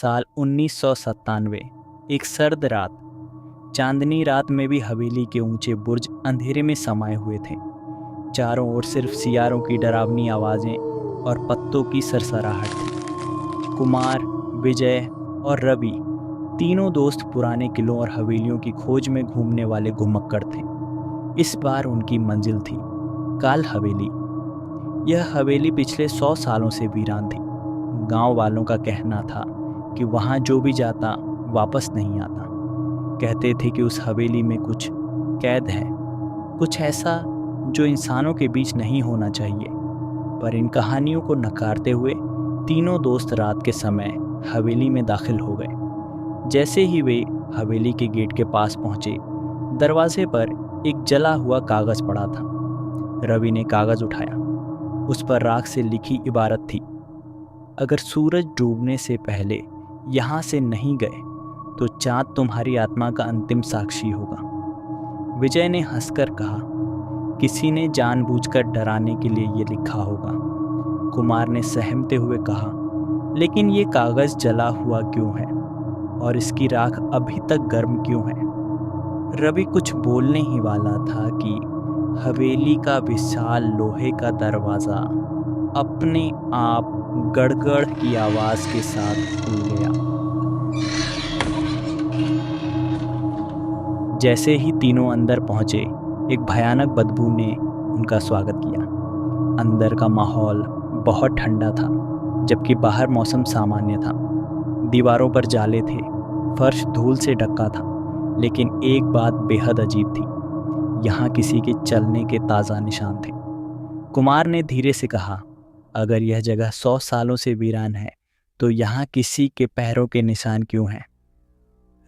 साल 1997। एक सर्द रात, चांदनी रात में भी हवेली के ऊंचे बुर्ज अंधेरे में समाये हुए थे। चारों ओर सिर्फ सियारों की डरावनी आवाज़ें और पत्तों की सरसराहट थी। कुमार, विजय और रवि, तीनों दोस्त पुराने किलों और हवेलियों की खोज में घूमने वाले घुमक्कड़ थे। इस बार उनकी मंजिल थी काल हवेली। यह हवेली पिछले 100 सालों से वीरान थी। गांव वालों का कहना था कि वहां जो भी जाता वापस नहीं आता। कहते थे कि उस हवेली में कुछ कैद है, कुछ ऐसा जो इंसानों के बीच नहीं होना चाहिए। पर इन कहानियों को नकारते हुए तीनों दोस्त रात के समय हवेली में दाखिल हो गए। जैसे ही वे हवेली के गेट के पास पहुंचे, दरवाजे पर एक जला हुआ कागज पड़ा था। रवि ने कागज उठाया। उस पर राख से लिखी इबारत थी, अगर सूरज डूबने से पहले यहाँ से नहीं गए तो चाँद तुम्हारी आत्मा का अंतिम साक्षी होगा। विजय ने हंसकर कहा, किसी ने जानबूझकर डराने के लिए ये लिखा होगा। कुमार ने सहमते हुए कहा, लेकिन ये कागज जला हुआ क्यों है और इसकी राख अभी तक गर्म क्यों है? रवि कुछ बोलने ही वाला था कि हवेली का विशाल लोहे का दरवाज़ा अपने आप गड़गड़ की आवाज़ के साथ खुल गया। जैसे ही तीनों अंदर पहुंचे, एक भयानक बदबू ने उनका स्वागत किया। अंदर का माहौल बहुत ठंडा था, जबकि बाहर मौसम सामान्य था। दीवारों पर जाले थे, फर्श धूल से ढका था, लेकिन एक बात बेहद अजीब थी, यहाँ किसी के चलने के ताज़ा निशान थे। कुमार ने धीरे से कहा, अगर यह जगह 100 सालों से वीरान है तो यहाँ किसी के पैरों के निशान क्यों हैं?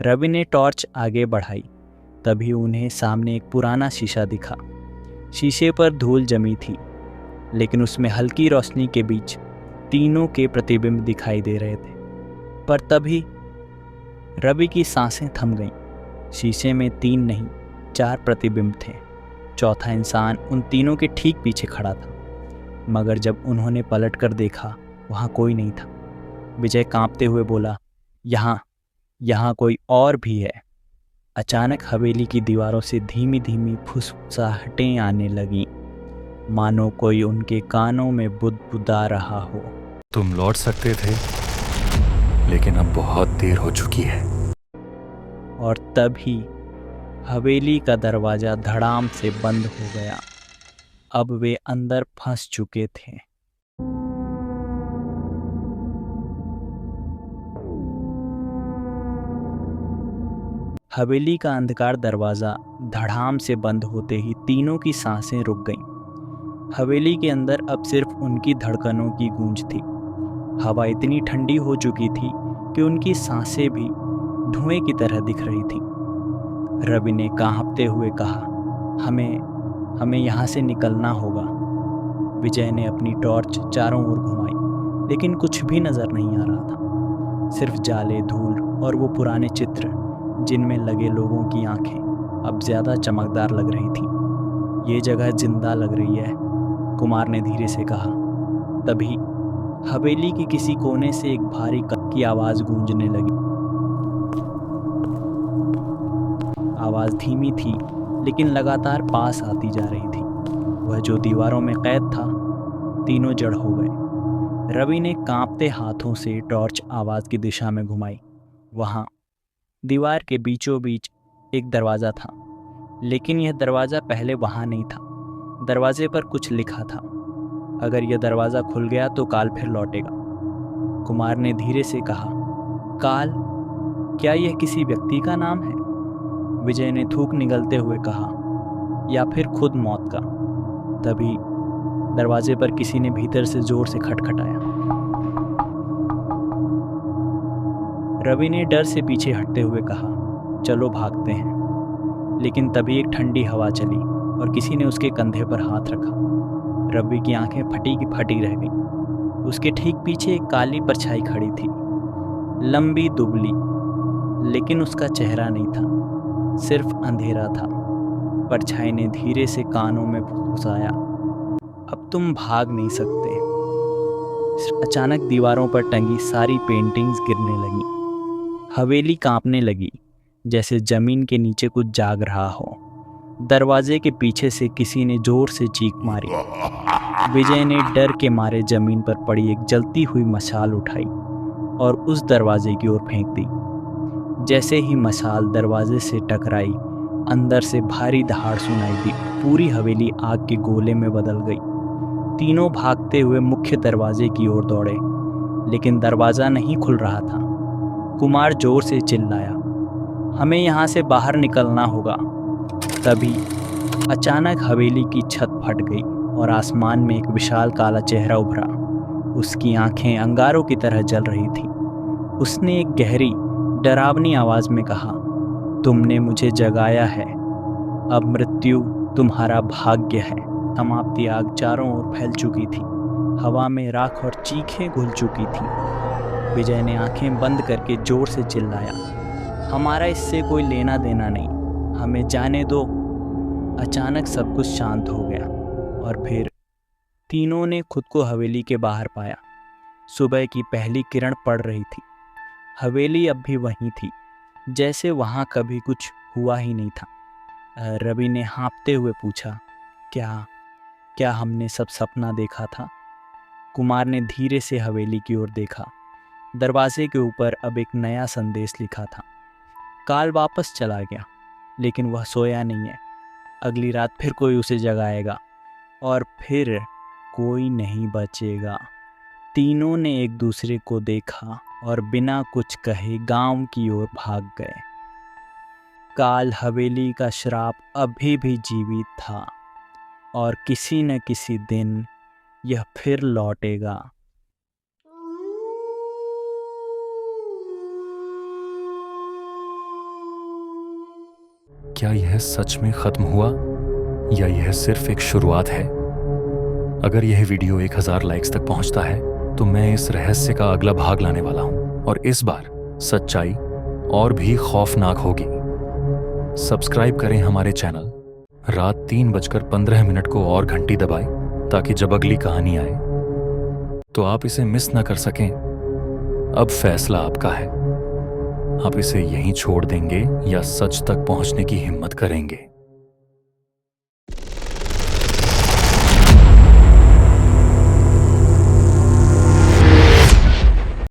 रवि ने टॉर्च आगे बढ़ाई। तभी उन्हें सामने एक पुराना शीशा दिखा। शीशे पर धूल जमी थी, लेकिन उसमें हल्की रोशनी के बीच तीनों के प्रतिबिंब दिखाई दे रहे थे। पर तभी रवि की सांसें थम गईं। शीशे में 3 नहीं 4 प्रतिबिंब थे। चौथा इंसान उन तीनों के ठीक पीछे खड़ा था, मगर जब उन्होंने पलटकर देखा, वहाँ कोई नहीं था। विजय कांपते हुए बोला, यहाँ कोई और भी है। अचानक हवेली की दीवारों से धीमी धीमी फुसफुसाहटें आने लगीं, मानो कोई उनके कानों में बुदबुदा रहा हो। तुम लौट सकते थे, लेकिन अब बहुत देर हो चुकी है। और तभी हवेली का दरवाजा धड़ाम से बंद हो गया। अब वे अंदर फंस चुके थे। हवेली का अंधकार दरवाजा धड़ाम से बंद होते ही तीनों की सांसें रुक गईं। हवेली के अंदर अब सिर्फ उनकी धड़कनों की गूंज थी। हवा इतनी ठंडी हो चुकी थी कि उनकी सांसें भी धुएं की तरह दिख रही थीं। रवि ने कांपते हुए कहा, हमें यहाँ से निकलना होगा। विजय ने अपनी टॉर्च चारों ओर घुमाई, लेकिन कुछ भी नजर नहीं आ रहा था। सिर्फ जाले, धूल और वो पुराने चित्र जिनमें लगे लोगों की आंखें अब ज्यादा चमकदार लग रही थीं। ये जगह जिंदा लग रही है, कुमार ने धीरे से कहा। तभी हवेली के किसी कोने से एक भारी कद की आवाज़ गूंजने लगी। आवाज़ धीमी थी, लेकिन लगातार पास आती जा रही थी। वह जो दीवारों में कैद था, तीनों जड़ हो गए। रवि ने कांपते हाथों से टॉर्च आवाज़ की दिशा में घुमाई। वहाँ दीवार के बीचों बीच एक दरवाज़ा था, लेकिन यह दरवाज़ा पहले वहाँ नहीं था। दरवाजे पर कुछ लिखा था, अगर यह दरवाज़ा खुल गया तो काल फिर लौटेगा। कुमार ने धीरे से कहा, काल? क्या यह किसी व्यक्ति का नाम है? विजय ने थूक निगलते हुए कहा, या फिर खुद मौत का। तभी दरवाजे पर किसी ने भीतर से जोर से खटखटाया। रवि ने डर से पीछे हटते हुए कहा, चलो भागते हैं। लेकिन तभी एक ठंडी हवा चली और किसी ने उसके कंधे पर हाथ रखा। रवि की आंखें फटी की फटी रह गईं। उसके ठीक पीछे एक काली परछाई खड़ी थी, लंबी दुबली, लेकिन उसका चेहरा नहीं था, सिर्फ अंधेरा था। परछाई ने धीरे से कानों में फुसफुसाया, अब तुम भाग नहीं सकते। अचानक दीवारों पर टंगी सारी पेंटिंग्स गिरने लगीं। हवेली कांपने लगी, जैसे जमीन के नीचे कुछ जाग रहा हो। दरवाजे के पीछे से किसी ने जोर से चीख मारी। विजय ने डर के मारे जमीन पर पड़ी एक जलती हुई मशाल उठाई और उस दरवाजे की ओर फेंक दी। जैसे ही मशाल दरवाजे से टकराई, अंदर से भारी दहाड़ सुनाई दी। पूरी हवेली आग के गोले में बदल गई। तीनों भागते हुए मुख्य दरवाजे की ओर दौड़े, लेकिन दरवाज़ा नहीं खुल रहा था। कुमार जोर से चिल्लाया, हमें यहाँ से बाहर निकलना होगा। तभी अचानक हवेली की छत फट गई और आसमान में एक विशाल काला चेहरा उभरा। उसकी आंखें अंगारों की तरह जल रही थी। उसने एक गहरी, डरावनी आवाज़ में कहा, तुमने मुझे जगाया है, अब मृत्यु तुम्हारा भाग्य है। समाप्ति आग चारों ओर फैल चुकी थी। हवा में राख और चीखें घुल चुकी थीं। विजय ने आंखें बंद करके जोर से चिल्लाया, हमारा इससे कोई लेना देना नहीं, हमें जाने दो। अचानक सब कुछ शांत हो गया और फिर तीनों ने खुद को हवेली के बाहर पाया। सुबह की पहली किरण पड़ रही थी। हवेली अब भी वहीं थी, जैसे वहाँ कभी कुछ हुआ ही नहीं था। रवि ने हाँफते हुए पूछा, क्या हमने सब सपना देखा था? कुमार ने धीरे से हवेली की ओर देखा। दरवाजे के ऊपर अब एक नया संदेश लिखा था। काल वापस चला गया, लेकिन वह सोया नहीं है। अगली रात फिर कोई उसे जगाएगा और फिर कोई नहीं बचेगा। तीनों ने एक दूसरे को देखा और बिना कुछ कहे गांव की ओर भाग गए। काल हवेली का श्राप अभी भी जीवित था और किसी न किसी दिन यह फिर लौटेगा। क्या यह सच में खत्म हुआ या यह सिर्फ एक शुरुआत है? अगर यह वीडियो 1000 लाइक्स तक पहुंचता है तो मैं इस रहस्य का अगला भाग लाने वाला हूं और इस बार सच्चाई और भी खौफनाक होगी। सब्सक्राइब करें हमारे चैनल। रात 3:15 को और घंटी दबाएं ताकि जब अगली कहानी आए तो आप इसे मिस ना कर सकें। अब फैसला आपका है। आप इसे यहीं छोड़ देंगे या सच तक पहुंचने की हिम्मत करेंगे?